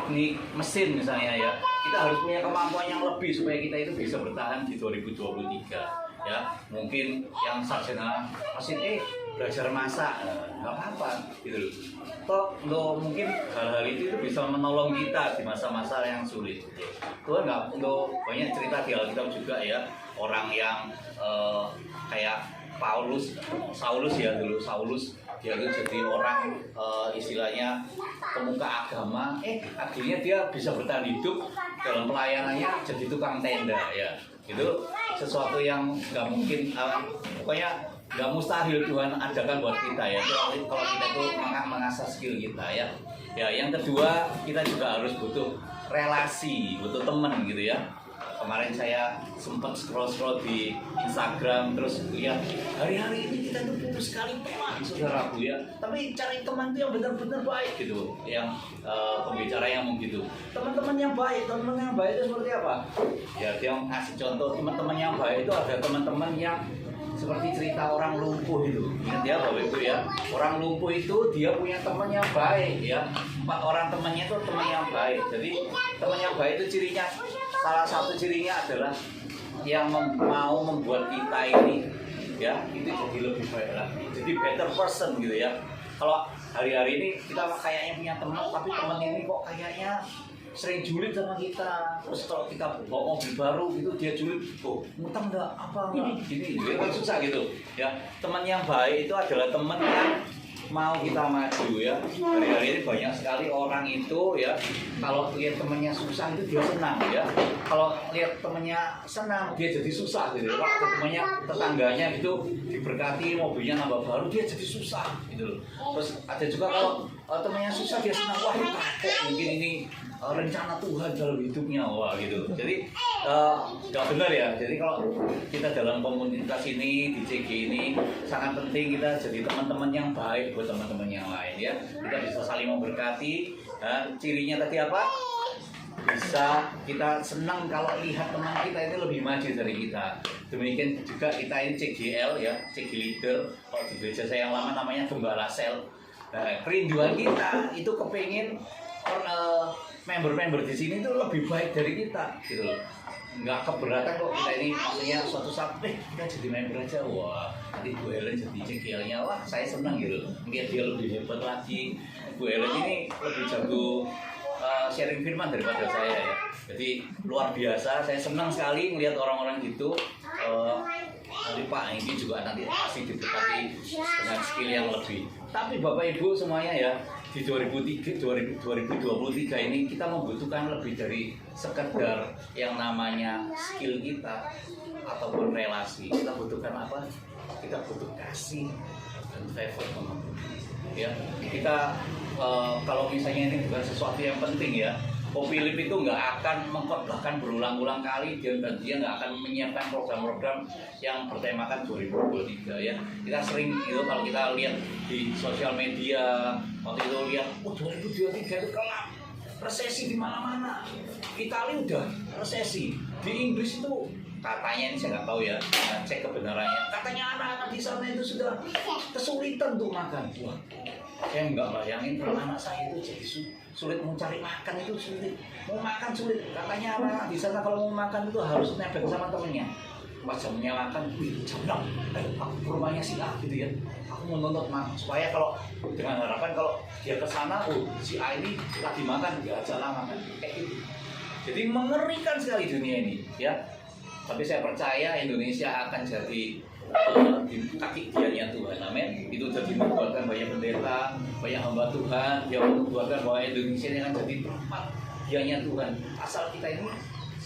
teknik mesin misalnya ya, kita harus punya kemampuan yang lebih supaya kita itu bisa bertahan di 2023 ya. Mungkin yang sarjana mesin belajar masak nggak apa-apa gitu loh. Toh mungkin hal-hal itu bisa menolong kita di masa-masa yang sulit. Tuhan nggak banyak cerita di Alkitab juga ya, orang yang kayak Saulus ya dulu, dia itu jadi orang istilahnya pemuka agama, akhirnya dia bisa bertahan hidup dalam pelayanannya jadi tukang tenda ya. Itu sesuatu yang nggak mungkin, pokoknya nggak mustahil Tuhan adakan buat kita ya, kalau kita itu mengasah skill kita ya. Ya, yang kedua kita juga harus butuh relasi, butuh teman gitu ya. Kemarin saya sempat scroll di Instagram terus lihat hari-hari ini kita tuh butuh sekali teman saudaraku ya. Tapi cari teman itu yang benar-benar baik gitu. Yang pembicara yang mau gitu. Teman-teman yang baik itu seperti apa? Ya dia ngasih contoh teman-teman yang baik itu ada teman-teman yang seperti cerita orang lumpuh itu. Ingat ya Bapak Ibu ya. Orang lumpuh itu dia punya teman yang baik ya. 4 orang temannya itu teman yang baik. Jadi teman yang baik itu cirinya, salah satu cirinya adalah yang mau membuat kita ini ya itu jadi lebih baik lagi, jadi better person gitu ya. Kalau hari-hari ini kita kayaknya punya teman, tapi teman ini kok kayaknya sering julid sama kita. Terus kalau kita bawa mobil baru gitu dia julid, ngutang enggak apa enggak gini, itu kan susah gitu ya. Teman yang baik itu adalah teman yang mau kita maju ya. Hari-hari ini banyak sekali orang itu ya, kalau lihat temennya susah itu dia senang ya. Kalau lihat temennya senang dia jadi susah gitu. Kalau temennya tetangganya gitu diberkati mobilnya nambah baru dia jadi susah gitu loh. Terus ada juga kalau temennya susah dia senang, wah ini kapok, mungkin ini rencana Tuhan dalam hidupnya, wah gitu. Jadi nggak benar ya. Jadi kalau kita dalam komunitas ini di CG ini sangat penting kita jadi teman-teman yang baik buat teman-teman yang lain ya. Kita bisa saling memberkati. Cirinya tadi apa? Bisa kita senang kalau lihat teman kita ini lebih maju dari kita. Demikian juga kita ini CGL ya, CG Leader. Kalau di gereja saya yang lama namanya Gembala Sel. Kerinduan kita itu kepingin member-member di sini itu lebih baik dari kita gitu loh. Nggak keberatan kok kita ini, maksudnya suatu saat kita jadi member aja, wah nanti Bu Helen jadi CGL-nya, wah saya senang gitu. Mungkin dia lebih hebat lagi, Bu Helen ini lebih jago sharing firman daripada saya ya. Jadi luar biasa, saya senang sekali melihat orang-orang gitu. Nanti Pak ini juga nanti pasti diberkati dengan skill yang lebih. Tapi Bapak Ibu semuanya ya, di 2023 ini kita membutuhkan lebih dari sekedar yang namanya skill kita ataupun relasi. Kita butuhkan apa? Kita butuh kasih dan favor ya. Kita kalau misalnya ini bukan sesuatu yang penting ya, Philip itu nggak akan mengkhotbahkan berulang-ulang kali dan dia nggak akan menyiapkan program-program yang bertemakan 2023 ya. Kita sering itu kalau kita lihat di sosial media, waktu itu lihat 2023 itu kelam, resesi di mana-mana. Italia udah resesi, di Inggris itu katanya, ini saya nggak tahu ya, cek kebenarannya, katanya anak-anak di sana itu sudah kesulitan untuk makan. Wah, saya nggak bayangin kalau anak saya itu jadi sulit mencari makan, itu sulit, mau makan sulit. Katanya anak di sana kalau mau makan itu harus nebeng sama temennya. Pas jamnya makan, jam 6, aku ke rumahnya si A gitu ya. Aku mau nonton makan supaya kalau dengan harapan kalau dia ke sana, si A ini lagi makan, dia jalan makan kayak gitu. Jadi mengerikan sekali dunia ini ya. Tapi saya percaya Indonesia akan jadi di kaki dianya Tuhan, amin. Itu jadi membuatkan banyak pendeta, banyak hamba Tuhan, yang membuatkan bahwa Indonesia ini akan jadi tempat dianya Tuhan. Asal kita ini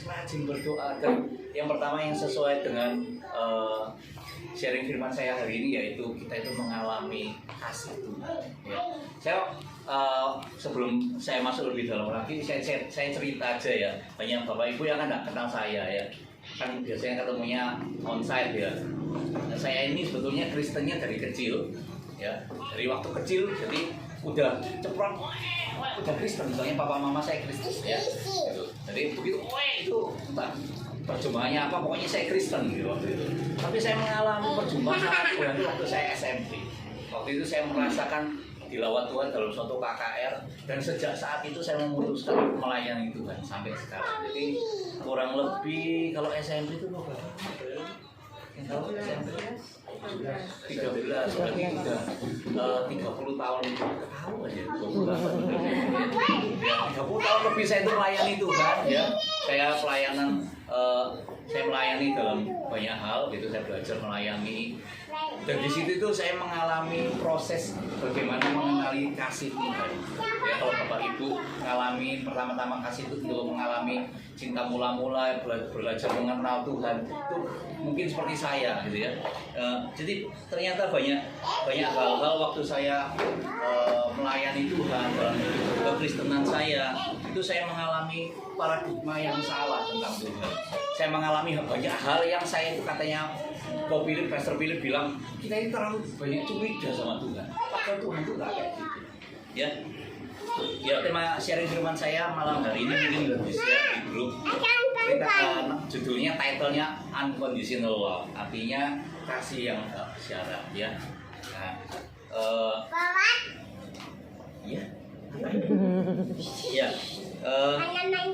rajin berdoa. Dan yang pertama yang sesuai dengan sharing firman saya hari ini, yaitu kita itu mengalami kasih Tuhan ya. Saya sebelum saya masuk lebih dalam lagi, saya cerita aja ya. Banyak Bapak Ibu yang kan nggak kenal saya ya, kan biasanya ketemunya onsite ya. Nah, saya ini sebetulnya Kristennya dari kecil ya, dari waktu kecil, jadi udah ceprot udah Kristen, misalnya papa mama saya Kristen ya gitu. Jadi begitu itu entah perjumpaannya apa, pokoknya saya Kristen gitu waktu itu. Tapi saya mengalami perjumpaan sama Tuhan itu waktu saya SMP. Waktu itu saya merasakan dilawat Tuhan dalam suatu KKR, dan sejak saat itu saya memutuskan melayani Tuhan sampai sekarang. Jadi kurang lebih kalau SMP itu berapa? Tahu SMP 13, berarti udah 30 tahun tahu aja. 30 tahun lebih saya itu melayani Tuhan ya. Saya saya melayani dalam banyak hal gitu, saya belajar melayani. Dan di situ itu saya mengalami proses bagaimana mengenali kasih Tuhan. Ya, kalau Bapak Ibu mengalami pertama-tama kasih itu mengalami cinta mula-mula, belajar mengenal Tuhan, itu mungkin seperti saya gitu ya. Jadi ternyata banyak hal-hal waktu saya melayani Tuhan dalam kekristenan saya, itu saya mengalami paradigma yang salah tentang Tuhan. Saya mengalami banyak hal yang saya itu katanya Pastor Philip bilang kita ini terlalu banyak curiga sama Tuhan. Padahal Tuhan itu nggak kayak gitu. Ya tema sharing firman saya malam hari ini mungkin udah bisa di grup. Kita judulnya, titlenya Unconditional Love, artinya kasih yang tak syarat ya. Nah,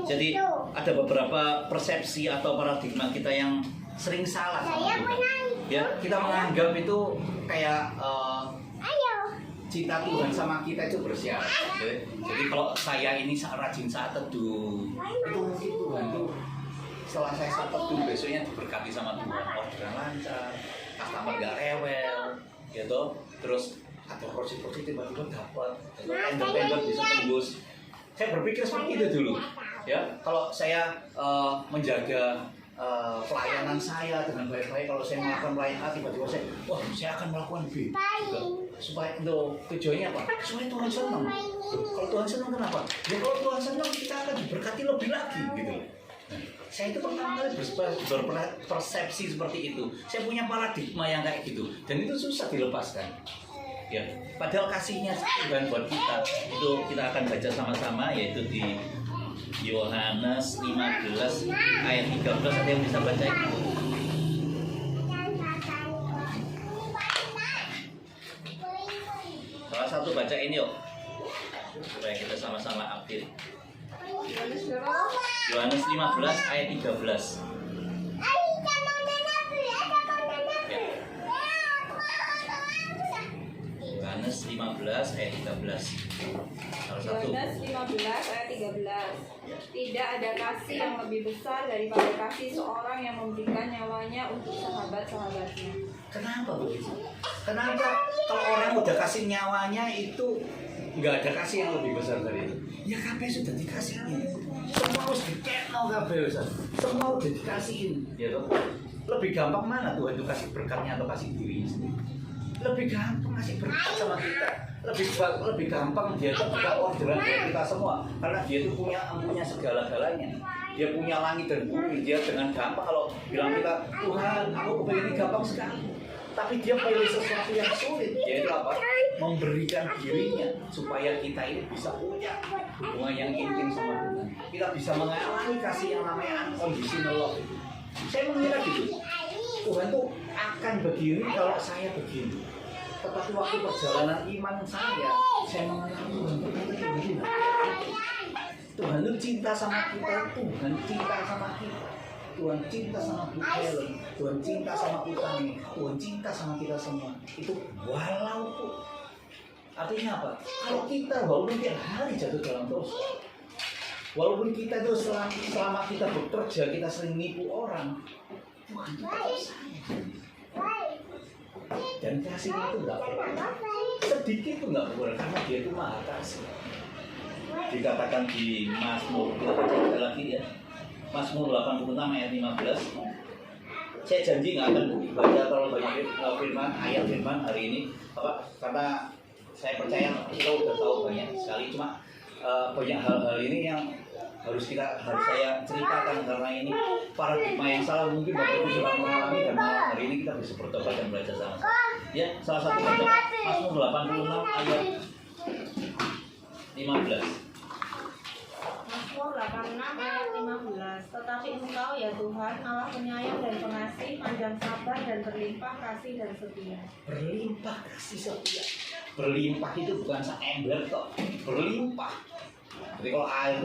jadi ada beberapa persepsi atau paradigma kita yang sering salah sama Tuhan. Ya, kita menganggap itu kayak cinta Tuhan sama kita itu bersyarat. Jadi kalau saya ini rajin saat teduh, itu mungkin Tuhan tuh setelah saya saat teduh besoknya diberkati sama Tuhan, orderan lancar, customer gak rewel, gitu. Terus atau proyek-proyek tiba-tiba dapat, tender bisa tembus. Saya berpikir seperti itu dulu. Ya, kalau saya menjaga pelayanan saya dengan baik-baik, kalau saya melakukan pelayanan tiba-tiba saya akan melakukan B supaya untuk tujuannya apa? Supaya Tuhan senang. Kalau Tuhan senang kenapa? Ya kalau Tuhan senang kita akan diberkati lebih lagi gitu. Nah, saya itu pertama kali berpersepsi seperti itu. Saya punya paradigma yang kayak gitu dan itu susah dilepaskan. Ya, padahal kasihnya Tuhan buat kita itu kita akan baca sama-sama, yaitu di Yohanes 15 ayat 13. Ada yang bisa baca itu? Salah satu bacain yuk supaya kita sama-sama update. Yohanes 15 ayat 13. Yohanes 15 ayat 13. Yohanes 15 ayat 13. Tidak ada kasih yang lebih besar daripada kasih seorang yang memberikan nyawanya untuk sahabat-sahabatnya. Kenapa begitu? Kenapa kalau orang udah kasih nyawanya itu nggak ada kasih yang lebih besar dari itu? Ya kabeh sudah dikasihin. Semua harus dikeno kabeh Ustaz. Semua udah dikasihin, ya toh. Lebih gampang mana Tuhan itu kasih berkatnya atau kasih dirinya sendiri? Lebih gampang kasih berkat sama kita. Lebih gampang dia itu buka orderan dari kita semua, karena dia itu punya segala-galanya. Dia punya langit dan bumi. Dia dengan gampang kalau bilang kita, Tuhan aku kepengen ini gampang sekali, tapi dia pilih sesuatu yang sulit, yaitu apa? Memberikan dirinya supaya kita ini bisa punya hubungan yang intim sama Tuhan. Kita bisa mengalami kasih yang namanya unconditional love. Saya mengira gitu, Tuhan tuh akan begini kalau saya begini. Tetapi waktu perjalanan iman saya mengenal Tuhan ternyata begini. Tuhan itu cinta sama kita, Tuhan cinta sama kita, Tuhan cinta sama Bu Helen, Tuhan cinta sama Utami, Tuhan cinta sama kita semua. Itu walaupun artinya apa? Kalau kita walaupun tiap hari jatuh dalam dosa, walaupun kita itu selama kita bekerja kita sering nipu orang, Tuhan itu tetap sayang. Dan kasihnya itu nggak pernah sedikit pun nggak kurang, karena dia itu maha kasih. Dikatakan di Mazmur, kita baca lagi ya, Mazmur 86 ayat 15. Saya janji nggak akan baca terlalu banyak ayat firman hari ini, karena saya percaya kita udah tahu banyak sekali, cuma banyak hal-hal ini yang harus saya ceritakan, karena ini paradigma yang salah. Mungkin Bapak Ibu sudah mengalami, dan malam hari ini kita bisa bertobat dan belajar sama-sama. Ya, salah satu baca Mazmur 86 ayat 15. Mazmur 86 ayat 15. Tetapi Engkau ya Tuhan, Allah penyayang dan pengasih, panjang sabar dan berlimpah kasih dan setia. Berlimpah kasih setia. berlimpah itu bukan seember kok, berlimpah. Jadi kalau air